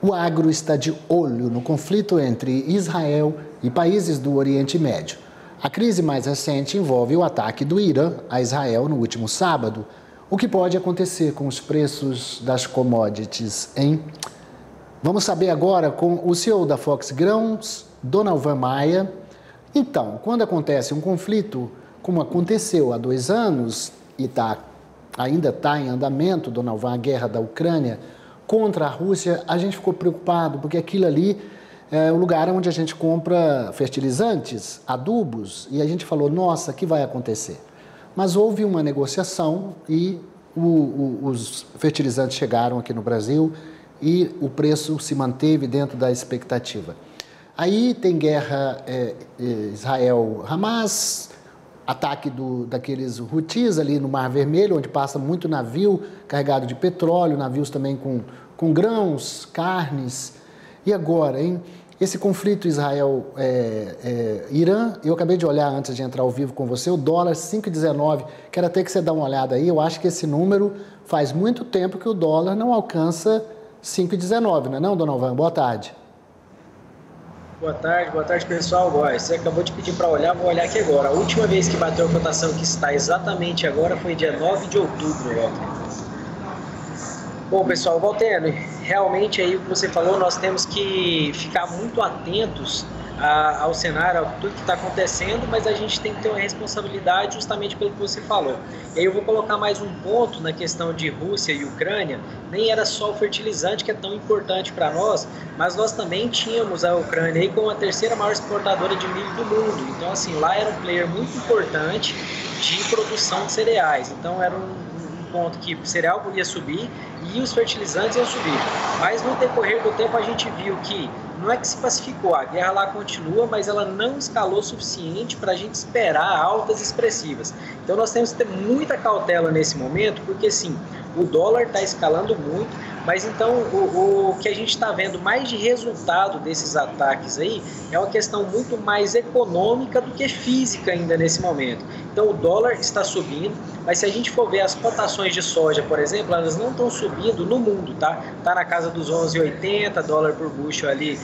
O agro está de olho no conflito entre Israel e países do Oriente Médio. A crise mais recente envolve o ataque do Irã a Israel no último sábado. O que pode acontecer com os preços das commodities, hein? Vamos saber agora com o CEO da Fox Grãos, Donalvan Maia. Então, quando acontece um conflito, como aconteceu há 2 anos, e ainda está em andamento, Donalvan, a guerra da Ucrânia contra a Rússia, a gente ficou preocupado, porque aquilo ali é o lugar onde a gente compra fertilizantes, adubos, e a gente falou, nossa, o que vai acontecer? Mas houve uma negociação e os fertilizantes chegaram aqui no Brasil e o preço se manteve dentro da expectativa. Aí tem guerra Israel-Hamas, ataque daqueles Houthis ali no Mar Vermelho, onde passa muito navio carregado de petróleo, navios também com grãos, carnes. E agora, hein? Esse conflito Israel-Irã, eu acabei de olhar antes de entrar ao vivo com você, o dólar 5,19, quero até que você dê uma olhada aí, eu acho que esse número faz muito tempo que o dólar não alcança 5,19, não é não, Donalvan? Boa tarde. Boa tarde pessoal. Você acabou de pedir para olhar, vou olhar aqui agora. A última vez que bateu a cotação que está exatamente agora foi dia 9 de outubro, Walter. Bom, pessoal, voltando, realmente aí o que você falou, nós temos que ficar muito atentos ao cenário, a tudo que está acontecendo, mas a gente tem que ter uma responsabilidade justamente pelo que você falou. E aí eu vou colocar mais um ponto na questão de Rússia e Ucrânia, nem era só o fertilizante que é tão importante para nós, mas nós também tínhamos a Ucrânia aí como a 3ª maior exportadora de milho do mundo. Então assim, lá era um player muito importante de produção de cereais, então era um ponto que o cereal ia subir e os fertilizantes iam subir. Mas no decorrer do tempo a gente viu que não é que se pacificou, a guerra lá continua, mas ela não escalou o suficiente para a gente esperar altas expressivas. Então nós temos que ter muita cautela nesse momento, porque sim, o dólar está escalando muito, mas então o que a gente está vendo mais de resultado desses ataques aí é uma questão muito mais econômica do que física ainda nesse momento. Então o dólar está subindo, mas se a gente for ver as cotações de soja, por exemplo, elas não estão subindo no mundo, tá? Está na casa dos 11,80 dólar por bushel ali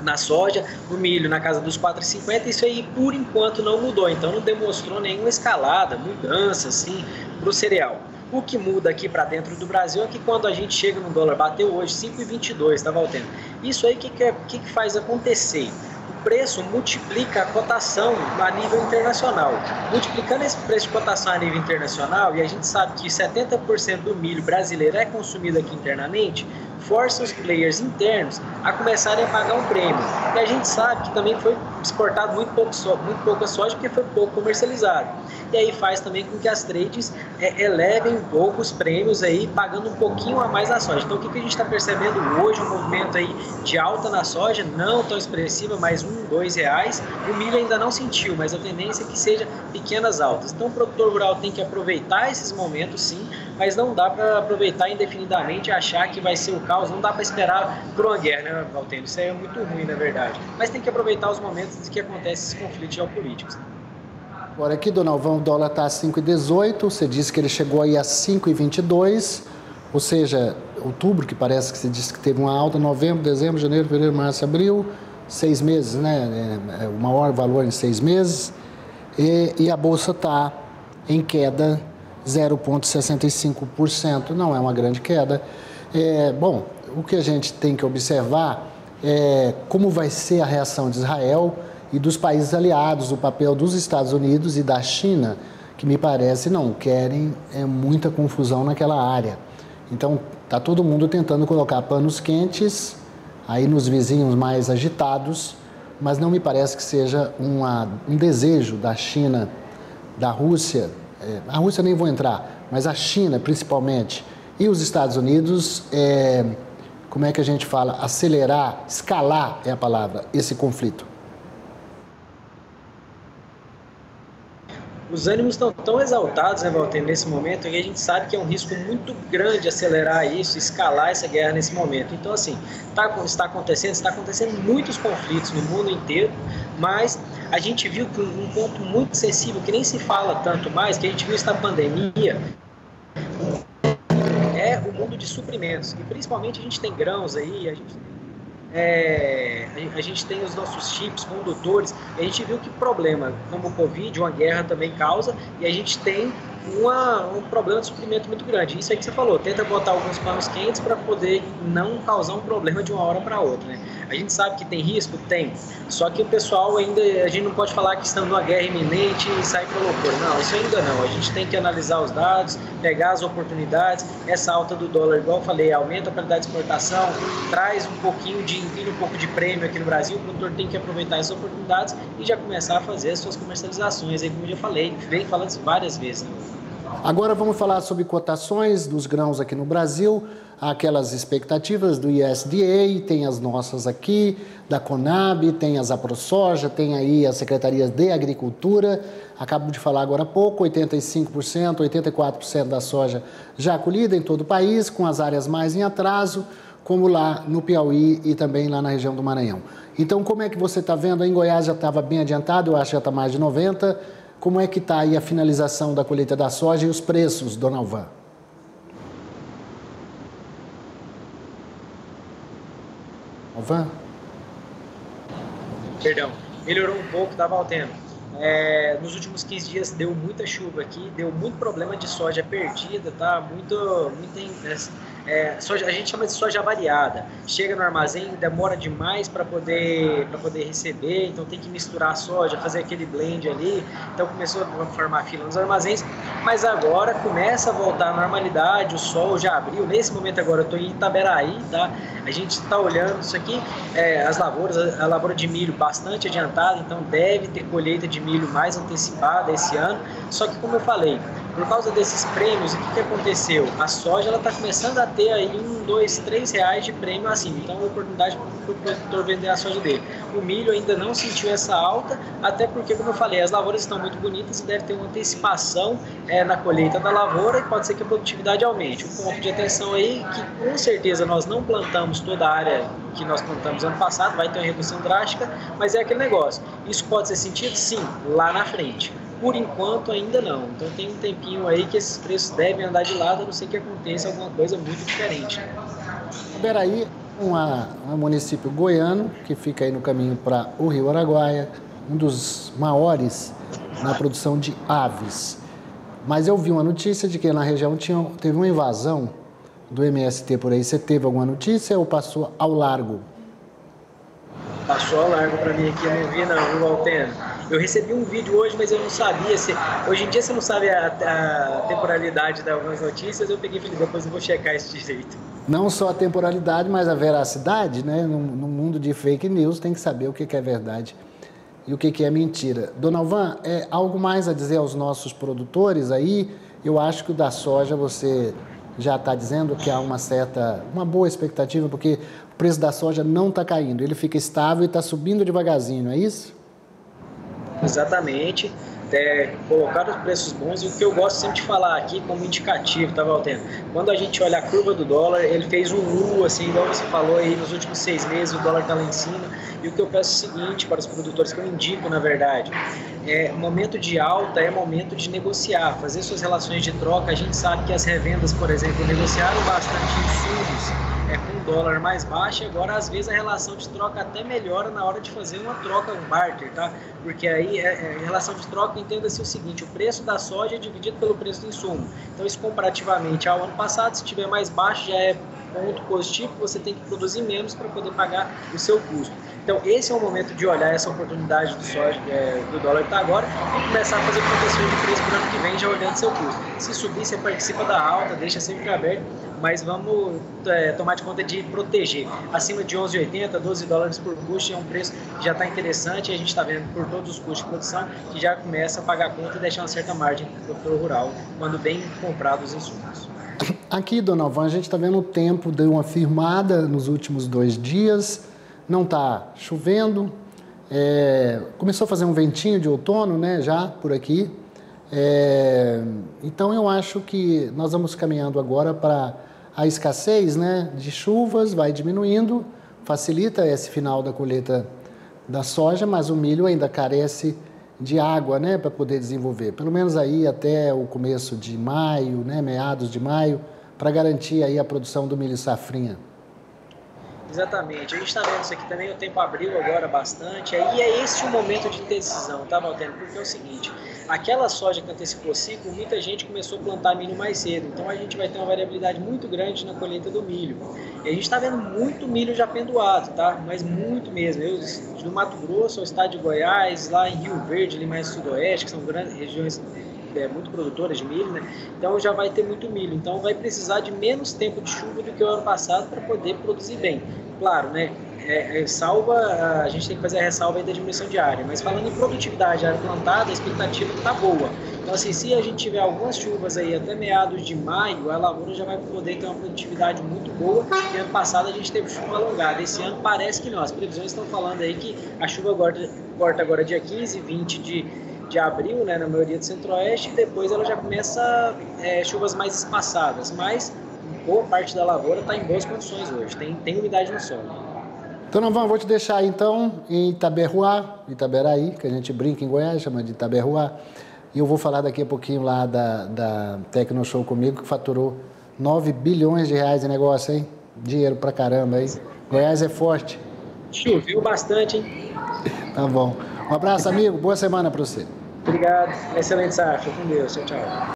na soja, o milho na casa dos 4,50, isso aí por enquanto não mudou, então não demonstrou nenhuma escalada, mudança assim para o cereal. O que muda aqui para dentro do Brasil é que quando a gente chega no dólar, bateu hoje 5,22, tá, Valtendo? Isso aí que faz acontecer? O preço multiplica a cotação a nível internacional. Multiplicando esse preço de cotação a nível internacional, e a gente sabe que 70% do milho brasileiro é consumido aqui internamente, força os players internos a começarem a pagar um prêmio. E a gente sabe que também foi exportado muito pouca soja porque foi pouco comercializado. E aí faz também com que as trades elevem um pouco os prêmios aí, pagando um pouquinho a mais na soja. Então o que a gente está percebendo hoje, um movimento aí de alta na soja, não tão expressiva, mas R$1, R$2. O milho ainda não sentiu, mas a tendência é que seja pequenas altas. Então o produtor rural tem que aproveitar esses momentos sim, mas não dá para aproveitar indefinidamente e achar que vai ser o caos, não dá para esperar por uma guerra, né, Valtênio? Isso aí é muito ruim, na verdade. Mas tem que aproveitar os momentos em que acontecem esses conflitos geopolíticos. Agora aqui, Donalvan, o dólar está a 5,18, você disse que ele chegou aí a 5,22, ou seja, outubro, que parece que você disse que teve uma alta, novembro, dezembro, janeiro, fevereiro, março, abril, 6 meses, né? É o maior valor em 6 meses, e a Bolsa está em queda 0,65%, não é uma grande queda. Bom, o que a gente tem que observar é como vai ser a reação de Israel e dos países aliados, o papel dos Estados Unidos e da China, que me parece não querem muita confusão naquela área. Então, está todo mundo tentando colocar panos quentes aí nos vizinhos mais agitados, mas não me parece que seja um desejo da China, da Rússia, a Rússia nem vou entrar, mas a China principalmente, e os Estados Unidos, como é que a gente fala, acelerar, escalar é a palavra, esse conflito. Os ânimos estão tão exaltados, né, Walter, nesse momento, que a gente sabe que é um risco muito grande acelerar isso, escalar essa guerra nesse momento. Então, assim, está acontecendo muitos conflitos no mundo inteiro, mas a gente viu que um ponto muito sensível, que nem se fala tanto mais, que a gente viu isso na pandemia, é o mundo de suprimentos. E principalmente a gente tem grãos aí, a gente tem os nossos chips, condutores, e a gente viu que problema como o Covid, uma guerra também causa, e a gente tem um problema de suprimento muito grande. Isso aí que você falou, tenta botar alguns panos quentes para poder não causar um problema de uma hora para outra, né? A gente sabe que tem risco? Tem. Só que o pessoal ainda, a gente não pode falar que estamos numa guerra iminente e sair para loucura. Não, isso ainda não. A gente tem que analisar os dados, pegar as oportunidades. Essa alta do dólar, igual eu falei, aumenta a qualidade de exportação, traz um pouquinho de envio, um pouco de prêmio aqui no Brasil. O produtor tem que aproveitar essas oportunidades e já começar a fazer as suas comercializações, aí como eu já falei, vem falando várias vezes. Né? Agora vamos falar sobre cotações dos grãos aqui no Brasil, aquelas expectativas do USDA, tem as nossas aqui, da Conab, tem as AproSoja, tem aí as secretarias de Agricultura. Acabo de falar agora há pouco, 85%, 84% da soja já colhida em todo o país, com as áreas mais em atraso, como lá no Piauí e também lá na região do Maranhão. Então, como é que você está vendo? Em Goiás já estava bem adiantado, eu acho que já está mais de 90%. Como é que está aí a finalização da colheita da soja e os preços, Dona Alvan? Alvan? Perdão, melhorou um pouco, estava altendo. Nos últimos 15 dias deu muita chuva aqui, deu muito problema de soja perdida, tá? Soja, a gente chama de soja variada. Chega no armazém, demora demais para poder receber, então tem que misturar a soja, fazer aquele blend ali. Então começou a formar fila nos armazéns, mas agora começa a voltar à normalidade, o sol já abriu. Nesse momento agora eu estou em Itaberaí, tá? A gente está olhando isso aqui, as lavouras, a lavoura de milho bastante adiantada, então deve ter colheita de milho mais antecipada esse ano. Só que, como eu falei, por causa desses prêmios, o que aconteceu? A soja está começando a ter aí R$1, R$2, R$3 de prêmio acima. Então, é uma oportunidade para o produtor vender a soja dele. O milho ainda não sentiu essa alta, até porque, como eu falei, as lavouras estão muito bonitas e deve ter uma antecipação na colheita da lavoura e pode ser que a produtividade aumente. Um ponto de atenção aí que, com certeza, nós não plantamos toda a área que nós plantamos ano passado, vai ter uma redução drástica, mas é aquele negócio. Isso pode ser sentido? Sim, lá na frente. Por enquanto ainda não. Então tem um tempinho aí que esses preços devem andar de lado, a não ser que aconteça alguma coisa muito diferente. Iberaí é um município goiano que fica aí no caminho para o Rio Araguaia, um dos maiores na produção de aves. Mas eu vi uma notícia de que na região teve uma invasão do MST por aí. Você teve alguma notícia ou passou ao largo? Passou ao largo para mim aqui, eu não vi não, viu, Alteno? Eu recebi um vídeo hoje, mas eu não sabia. Hoje em dia você não sabe a temporalidade de algumas notícias, eu peguei e falei, depois eu vou checar isso direito. Não só a temporalidade, mas a veracidade, né? No mundo de fake news tem que saber o que é verdade e o que é mentira. Dona Alvan, algo mais a dizer aos nossos produtores aí? Eu acho que o da soja você já está dizendo que há uma boa expectativa, porque o preço da soja não está caindo, ele fica estável e está subindo devagarzinho, não é isso? Exatamente, colocar os preços bons, e o que eu gosto sempre de falar aqui como indicativo, tá, Valteno? Quando a gente olha a curva do dólar, ele fez um U, assim, igual você falou aí, nos últimos 6 meses o dólar está lá em cima, e o que eu peço é o seguinte para os produtores, que eu indico, na verdade, momento de alta é momento de negociar, fazer suas relações de troca. A gente sabe que as revendas, por exemplo, negociaram bastante insumos, com o dólar mais baixo, e agora às vezes a relação de troca até melhora na hora de fazer uma troca, um barter, tá? Porque aí em relação de troca, entenda-se o seguinte, o preço da soja é dividido pelo preço do insumo. Então isso comparativamente ao ano passado, se tiver mais baixo já é ponto positivo, você tem que produzir menos para poder pagar o seu custo. Então esse é o momento de olhar essa oportunidade do soja, do dólar que está agora, e começar a fazer proteções de preço para o ano que vem, já olhando seu custo. Se subir, você participa da alta, deixa sempre aberto, mas vamos tomar de conta de proteger. Acima de 11,80, 12 dólares por bushel é um preço que já está interessante, e a gente está vendo por todos os custos de produção que já começa a pagar a conta e deixar uma certa margem para o produtor rural, quando bem comprados os insumos. Aqui, Dona Alvan, a gente está vendo o tempo deu uma firmada nos últimos 2 dias, não está chovendo, começou a fazer um ventinho de outono, né, já por aqui. Então eu acho que nós vamos caminhando agora para a escassez, né, de chuvas, vai diminuindo, facilita esse final da colheita da soja, mas o milho ainda carece de água, né, para poder desenvolver. Pelo menos aí até o começo de maio, né, meados de maio, para garantir aí a produção do milho safrinha? Exatamente, a gente está vendo isso aqui também, o tempo abriu agora bastante, aí é esse o momento de decisão, tá, Valtênio? Porque é o seguinte, aquela soja que antecipou o ciclo, muita gente começou a plantar milho mais cedo, então a gente vai ter uma variabilidade muito grande na colheita do milho. E a gente está vendo muito milho já pendoado, tá? Mas muito mesmo. Eu, do Mato Grosso ao estado de Goiás, lá em Rio Verde, ali mais sudoeste, que são grandes regiões muito produtoras de milho, né? Então já vai ter muito milho. Então vai precisar de menos tempo de chuva do que o ano passado para poder produzir bem. Claro, né? A gente tem que fazer a ressalva aí da diminuição de área, mas falando em produtividade, área plantada, a expectativa está boa. Então, assim, se a gente tiver algumas chuvas aí até meados de maio, a lavoura já vai poder ter uma produtividade muito boa. E ano passado a gente teve chuva alongada. Esse ano parece que não. As previsões estão falando aí que a chuva corta agora dia 15 e 20 de abril, né, na maioria do centro-oeste, e depois ela já começa chuvas mais espaçadas. Mas boa parte da lavoura está em boas condições hoje, tem umidade no solo. Então, Novan, vou te deixar então em Itaberruá, Itaberaí, que a gente brinca em Goiás, chama de Itaberruá. E eu vou falar daqui a pouquinho lá da Tecnoshow comigo, que faturou 9 bilhões de reais em negócio, hein? Dinheiro pra caramba, hein? Goiás é forte. Choveu bastante, hein? Tá bom. Um abraço, amigo. Boa semana pra você. Obrigado. Excelente safra. Com Deus. Tchau, tchau.